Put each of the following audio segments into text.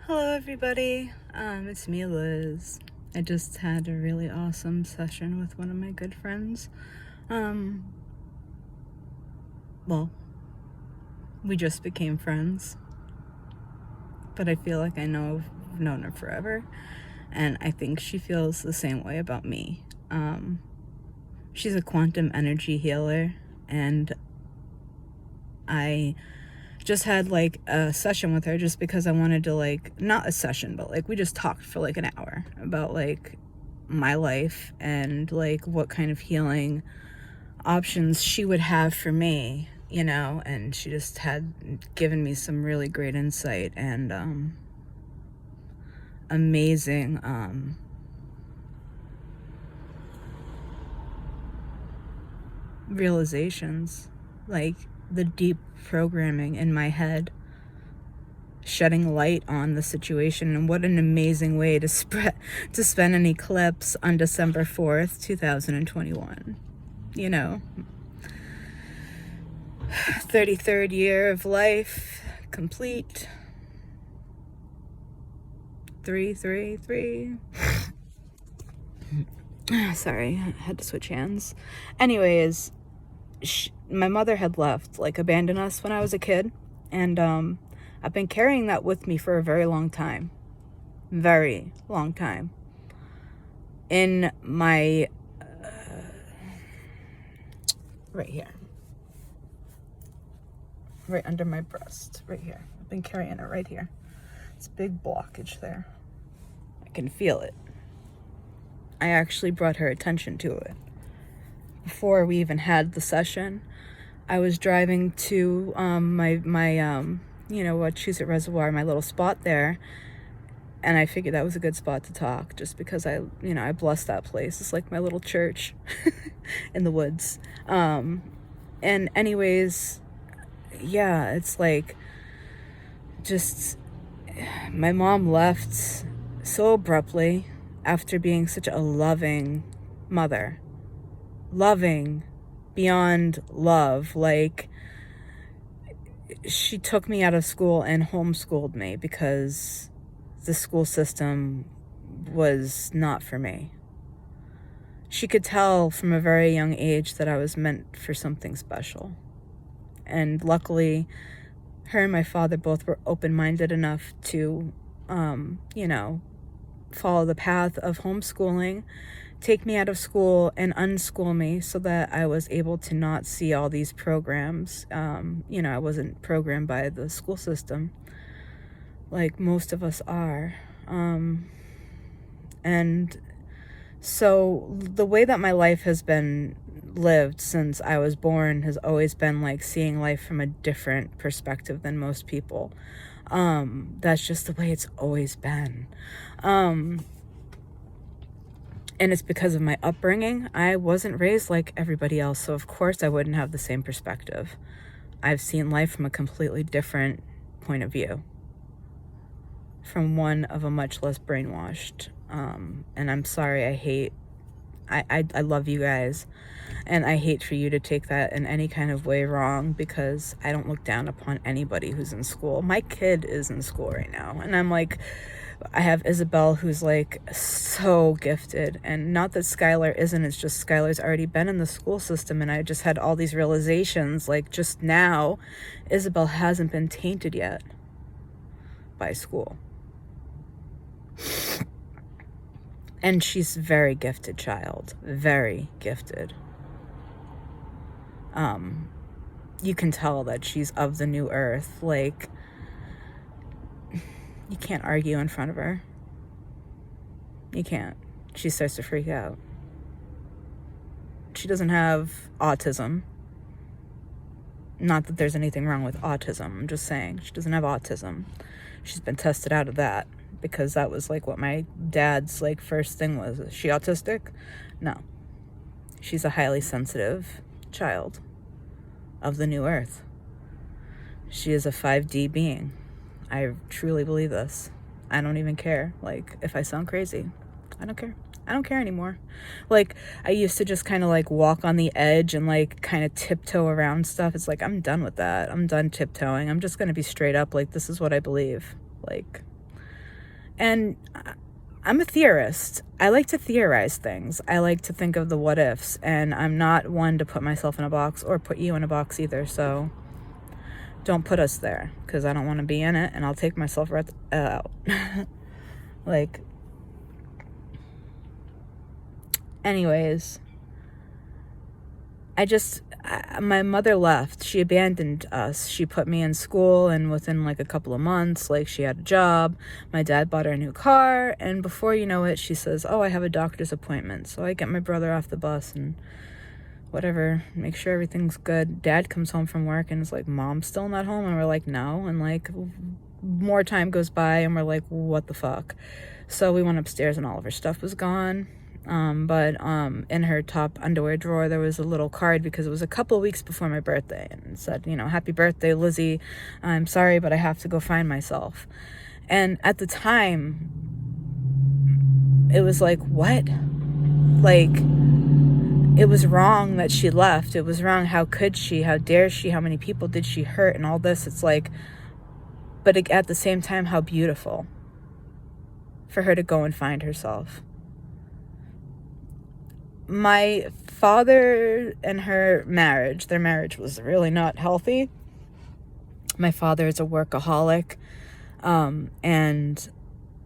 Hello, everybody. It's me, Liz. I just had a really awesome session with one of my good friends. Um, well, we just became friends, but I feel like I've known her forever, and I think she feels the same way about me. She's a quantum energy healer, and I just had like a session with her just because I wanted to, like, not a session, but like we just talked for like an hour about like my life and like what kind of healing options she would have for me, and she just had given me some really great insight and amazing realizations, like the deep programming in my head shedding light on the situation. And what an amazing way to spend an eclipse on December 4th, 2021. 33rd year of life complete. 333. Sorry, I had to switch hands. Anyways, my mother had left, like abandoned us when I was a kid, and I've been carrying that with me for a very long time. Very long time. In my right here. Right under my breast. Right here. I've been carrying it right here. It's a big blockage there. I can feel it. I actually brought her attention to it. Before we even had the session, I was driving to my Wachusett Reservoir, my little spot there, and I figured that was a good spot to talk, just because I bless that place. It's like my little church in the woods. And anyways, yeah, it's like, just, my mom left so abruptly after being such a loving mother. Loving beyond love. Like, she took me out of school and homeschooled me because the school system was not for me. She could tell from a very young age that I was meant for something special. And luckily, her and my father both were open-minded enough to, follow the path of homeschooling, take me out of school and unschool me so that I was able to not see all these programs. I wasn't programmed by the school system like most of us are. And so the way that my life has been lived since I was born has always been like seeing life from a different perspective than most people. That's just the way it's always been. And it's because of my upbringing. I wasn't raised like everybody else, so of course I wouldn't have the same perspective. I've seen life from a completely different point of view, from one of a much less brainwashed. And I'm sorry, I love you guys, and I hate for you to take that in any kind of way wrong, because I don't look down upon anybody who's in school. My kid is in school right now, and I'm like, I have Isabel, who's like so gifted, and not that Skylar isn't, it's just Skylar's already been in the school system, and I just had all these realizations, like just now, Isabel hasn't been tainted yet by school. And she's a very gifted child, very gifted. You can tell that she's of the new earth. Like, you can't argue in front of her. You can't. She starts to freak out. She doesn't have autism. Not that there's anything wrong with autism. I'm just saying, she doesn't have autism. She's been tested out of that, because that was like what my dad's like first thing was. Is she autistic? No. She's a highly sensitive child of the new earth. She is a 5D being. I truly believe this. I don't even care. Like, if I sound crazy, I don't care. I don't care anymore. Like, I used to just kind of like walk on the edge and like kind of tiptoe around stuff. It's like, I'm done with that. I'm done tiptoeing. I'm just going to be straight up. Like, this is what I believe. Like, And I'm a theorist. I like to theorize things. I like to think of the what ifs, and I'm not one to put myself in a box or put you in a box either. So don't put us there, because I don't want to be in it, and I'll take myself right out. Like, anyways, my mother left. She abandoned us. She put me in school, and within like a couple of months, like, she had a job. My dad bought her a new car, and before you know it, she says, oh, I have a doctor's appointment. So I get my brother off the bus and whatever, make sure everything's good. Dad comes home from work and is like, Mom's still not home? And we're like, no. And like, more time goes by, and we're like, what the fuck? So we went upstairs, and all of her stuff was gone. But in her top underwear drawer, there was a little card, because it was a couple of weeks before my birthday, and it said, happy birthday, Lizzie. I'm sorry, but I have to go find myself. And at the time, it was like, what? Like, it was wrong that she left. It was wrong. How could she? How dare she? How many people did she hurt? And all this. It's like, but at the same time, how beautiful for her to go and find herself. My father and their marriage was really not healthy. My father is a workaholic, and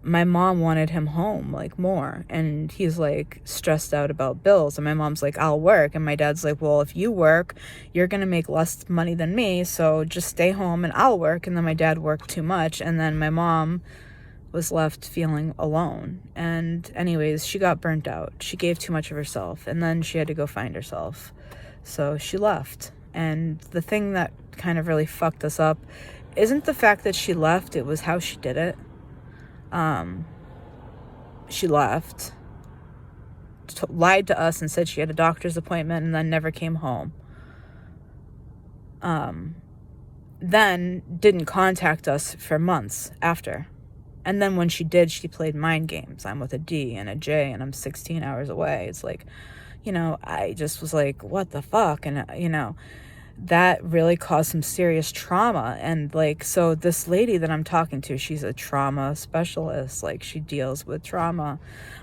my mom wanted him home, like, more, and he's like stressed out about bills, and my mom's like, I'll work, and my dad's like, well, if you work, you're gonna make less money than me, so just stay home and I'll work. And then my dad worked too much, and then my mom was left feeling alone. And anyways, she got burnt out. She gave too much of herself, and then she had to go find herself, so she left. And the thing that kind of really fucked us up isn't the fact that she left, it was how she did it. She left, lied to us and said she had a doctor's appointment, and then never came home. Then didn't contact us for months after. And then when she did, she played mind games. I'm with a D and a J, and I'm 16 hours away. It's like, I just was like, what the fuck? And, that really caused some serious trauma. And like, so this lady that I'm talking to, she's a trauma specialist. Like, she deals with trauma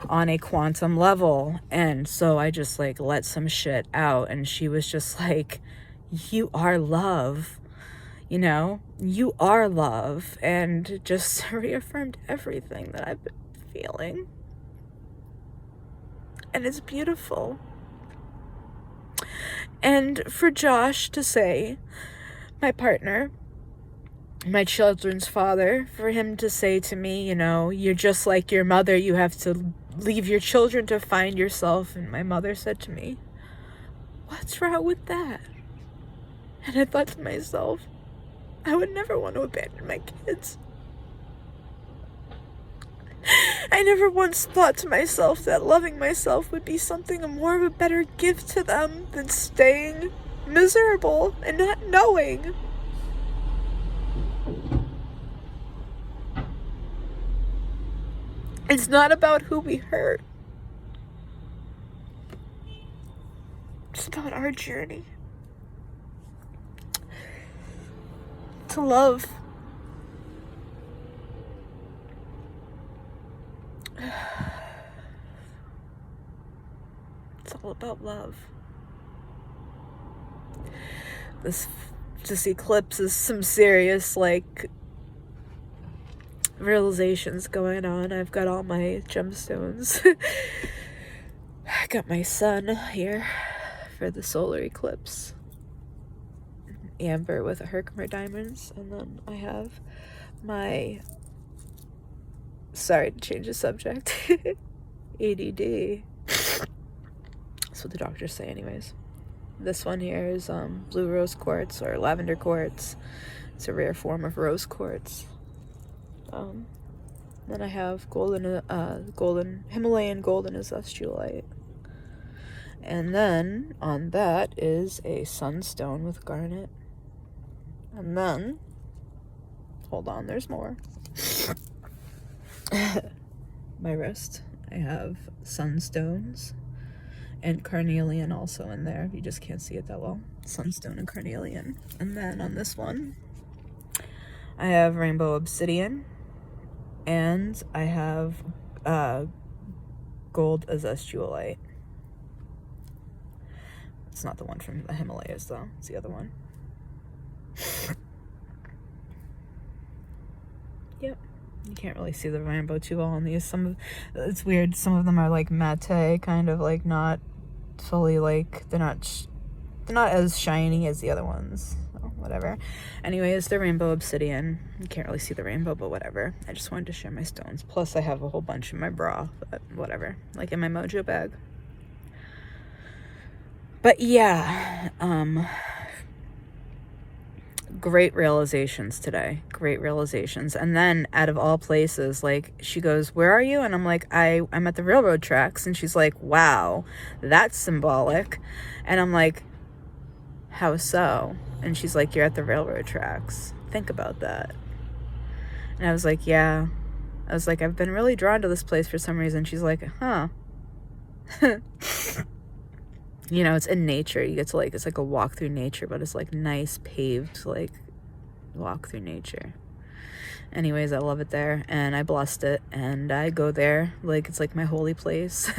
on a quantum level. And so I just like let some shit out, and she was just like, you are love, you are love, and just reaffirmed everything that I've been feeling. And it's beautiful. And for Josh to say, my partner, my children's father, for him to say to me, you're just like your mother, you have to leave your children to find yourself. And my mother said to me, what's wrong with that? And I thought to myself, I would never want to abandon my kids. I never once thought to myself that loving myself would be something more of a better gift to them than staying miserable and not knowing. It's not about who we hurt. It's about our journey to love. It's all about love. This eclipse is some serious, like, realizations going on. I've got all my gemstones. I got my sun here for the solar eclipse. Amber with a Herkimer diamonds. And then I have my, sorry to change the subject, ADD. That's what the doctors say anyways. This one here is blue rose quartz or lavender quartz. It's a rare form of rose quartz. Then I have golden Himalayan golden azustulite. And then on that is a sunstone with garnet. And then, hold on, there's more. My wrist, I have sunstones and carnelian also in there. You just can't see it that well. Sunstone and carnelian. And then on this one, I have rainbow obsidian And I have gold azestulite. It's not the one from the Himalayas though, it's the other one. Yep. You can't really see the rainbow too well on these. It's weird. Some of them are like matte, kind of like not fully like, they're not as shiny as the other ones. So whatever. Anyways, they're rainbow obsidian. You can't really see the rainbow, but whatever. I just wanted to share my stones. Plus I have a whole bunch in my bra, but whatever. Like in my mojo bag. But yeah, great realizations today. Great realizations. And then out of all places, like she goes, "Where are you?" And I'm like, I'm at the railroad tracks. And she's like, "Wow, that's symbolic." And I'm like, "How so?" And she's like, "You're at the railroad tracks. Think about that." And I was like, "Yeah." I was like, "I've been really drawn to this place for some reason." She's like, "Huh." You know, it's in nature. You get to like, it's like a walk through nature, but it's like nice paved, like walk through nature. Anyways, I love it there, and I blessed it, and I go there like it's like my holy place.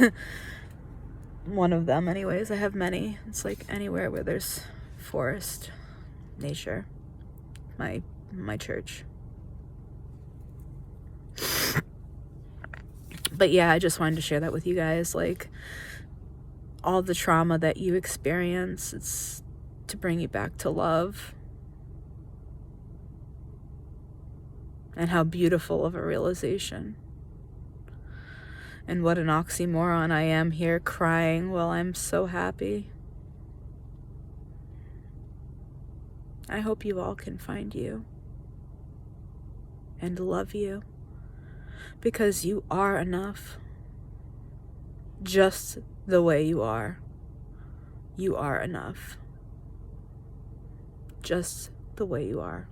One of them, anyways. I have many. It's like anywhere where there's forest, nature, my church. But yeah, I just wanted to share that with you guys. Like, all the trauma that you experience, it's to bring you back to love. And how beautiful of a realization. And what an oxymoron I am here crying while I'm so happy. I hope you all can find you and love you, because you are enough. Just the way you are. You are enough. Just the way you are.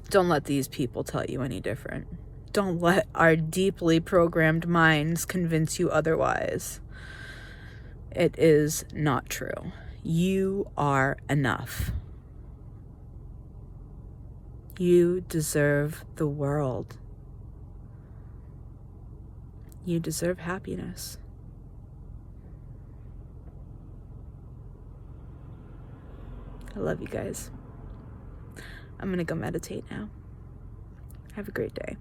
Don't let these people tell you any different. Don't let our deeply programmed minds convince you otherwise. It is not true. You are enough. You deserve the world. You deserve happiness. I love you guys. I'm gonna go meditate now. Have a great day.